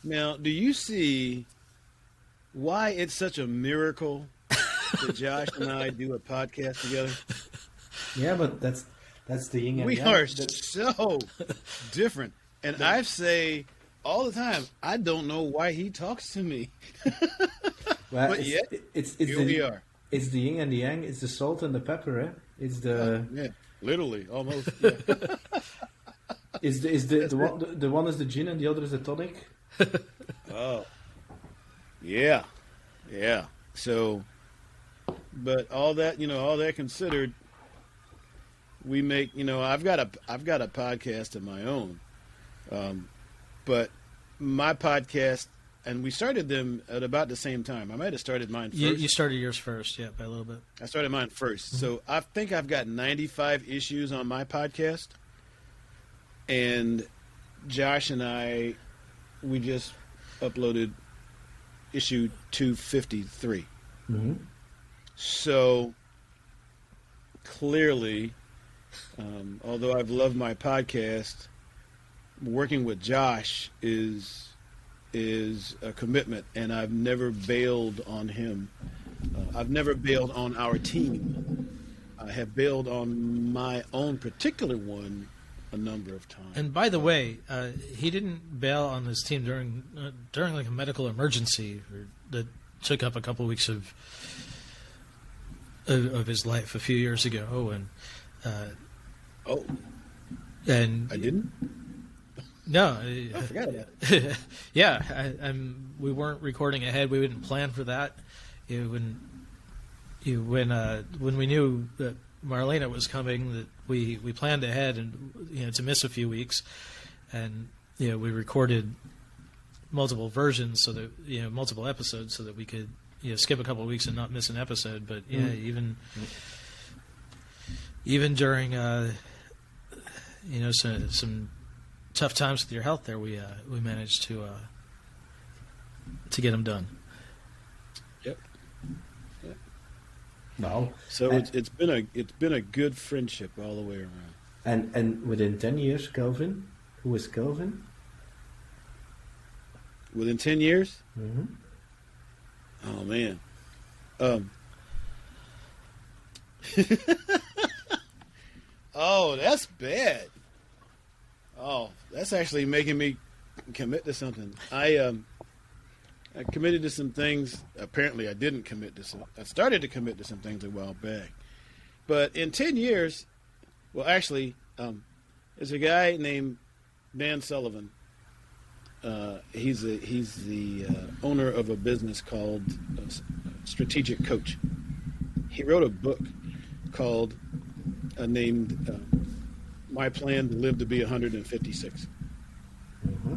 Now, do you see why it's such a miracle that Josh and I do a podcast together? Yeah, but that's the yin and We yang. are so different. And I say all the time, I don't know why he talks to me. Well, but yet, here we are. It's the yin and the yang. It's the salt and the pepper. Eh? It's the Yeah, literally, almost. Yeah. the one is the gin and the other is the tonic. Oh, yeah. So, but all that considered, we make. I've got a podcast of my own, but my podcast, and we started them at about the same time. I might have started mine first. You started yours first, yeah, by a little bit. I started mine first. Mm-hmm. So I think I've got 95 issues on my podcast. And Josh and I, we just uploaded issue 253. Mm-hmm. So clearly, although I've loved my podcast, working with Josh is a commitment, and I've never bailed on him. I've never bailed on our team. I have bailed on my own particular one a number of times. And by the way, he didn't bail on his team during like a medical emergency that took up a couple of weeks of his life a few years ago, and I didn't. No, I forgot about it. Yeah, we weren't recording ahead. We didn't plan for that. When we knew that Marlena was coming, that we planned ahead and to miss a few weeks, and we recorded multiple versions so that multiple episodes so that we could skip a couple of weeks and not miss an episode. But even during some tough times with your health there, we managed to get them done. Yep. Wow. So it's been a good friendship all the way around. And within 10 years, Kelvin, who is Kelvin? Within 10 years? Mm-hmm. Oh man. Oh, that's bad. Oh, that's actually making me commit to something. I committed to some things. Apparently, I didn't commit to some. I started to commit to some things a while back. But in 10 years, well, actually, there's a guy named Dan Sullivan. He's the owner of a business called Strategic Coach. He wrote a book called named My Plan to Live to Be 156. Mm-hmm.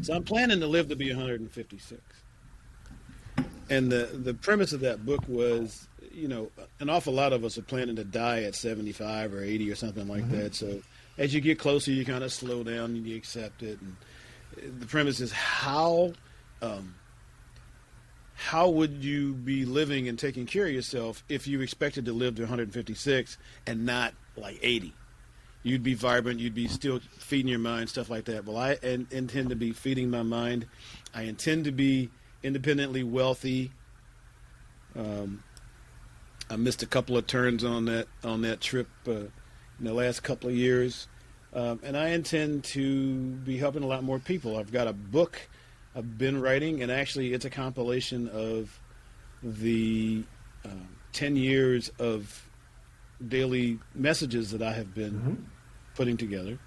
So I'm planning to live to be 156. And the premise of that book was, an awful lot of us are planning to die at 75 or 80 or something like that. So as you get closer, you kind of slow down and you accept it. And the premise is how would you be living and taking care of yourself if you expected to live to 156 and not like 80? You'd be vibrant. You'd be still feeding your mind, stuff like that. Well, I intend to be feeding my mind. I intend to be independently wealthy. I missed a couple of turns on that trip in the last couple of years, and I intend to be helping a lot more people. I've got a book I've been writing, and actually it's a compilation of the 10 years of daily messages that I have been putting together,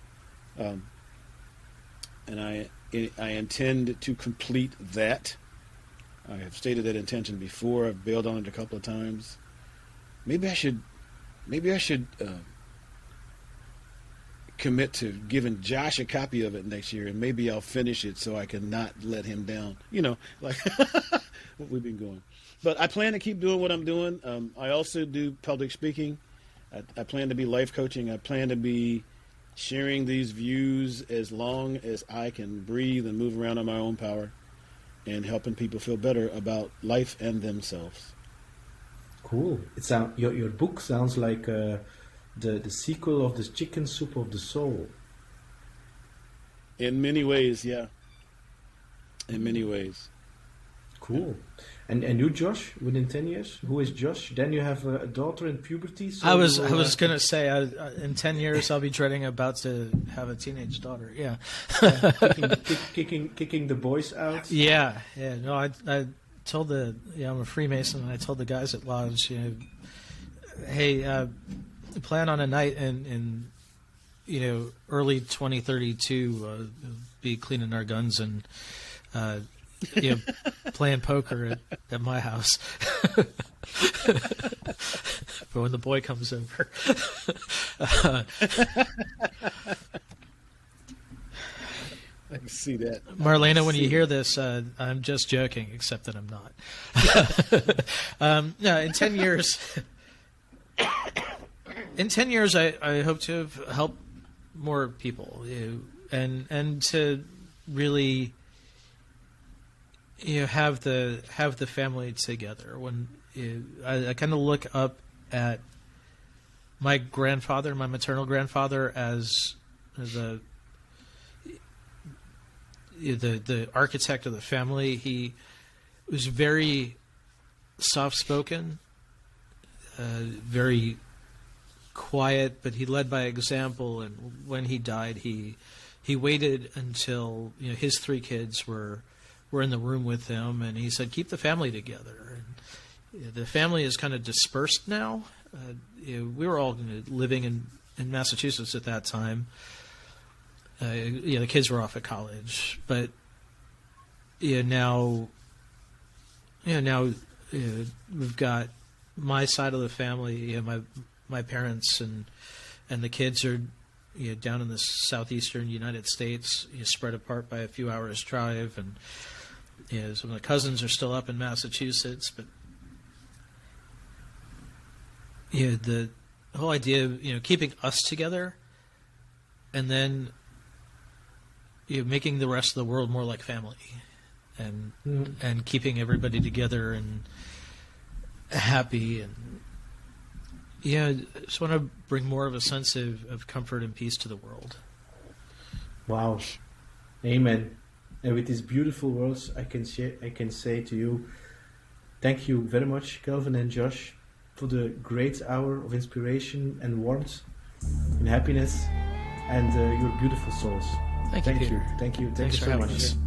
and I intend to complete that. I have stated that intention before. I've bailed on it a couple of times. Maybe I should commit to giving Josh a copy of it next year, and maybe I'll finish it so I can not let him down. Like what we've been going. But I plan to keep doing what I'm doing. I also do public speaking. I plan to be life coaching. I plan to be sharing these views as long as I can breathe and move around on my own power, and helping people feel better about life and themselves. Cool. Your book sounds like the sequel of the Chicken Soup of the Soul. In many ways, yeah. In many ways. Cool. And you, Josh, within 10 years? Who is Josh? Then you have a daughter in puberty. So I was going to say, in 10 years, I'll be dreading about to have a teenage daughter. Yeah. kicking the boys out. Yeah. No, I told I'm a Freemason, and I told the guys at Lodge, hey, plan on a night in early 2032, be cleaning our guns and playing poker at my house. For when the boy comes over. I can see that. Marlena, when you hear this, I'm just joking, except that I'm not. No, in 10 years, I hope to have helped more people, and to really, have the family together. When I kind of look up at my grandfather, my maternal grandfather, as the architect of the family. He was very soft-spoken, very quiet, but he led by example. And when he died, he waited until his 3 kids were in the room with him, and he said, "Keep the family together." And the family is kind of dispersed now. We were all living in Massachusetts at that time. The kids were off at college, but now we've got my side of the family. My parents and the kids are down in the southeastern United States, spread apart by a few hours drive, and some of the cousins are still up in Massachusetts. But the whole idea of keeping us together, and then making the rest of the world more like family, and keeping everybody together and happy, and I just want to bring more of a sense of comfort and peace to the world. Wow, amen. And with these beautiful words, I can say to you, thank you very much, Kelvin and Josh, for the great hour of inspiration and warmth and happiness, and your beautiful souls. Thank you. Thank you Thanks for so having much. us.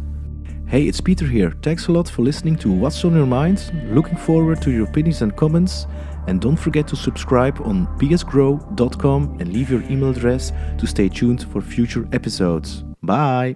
Hey, it's Peter here. Thanks a lot for listening to What's on Your Mind. Looking forward to your opinions and comments. And don't forget to subscribe on psgrow.com and leave your email address to stay tuned for future episodes. Bye!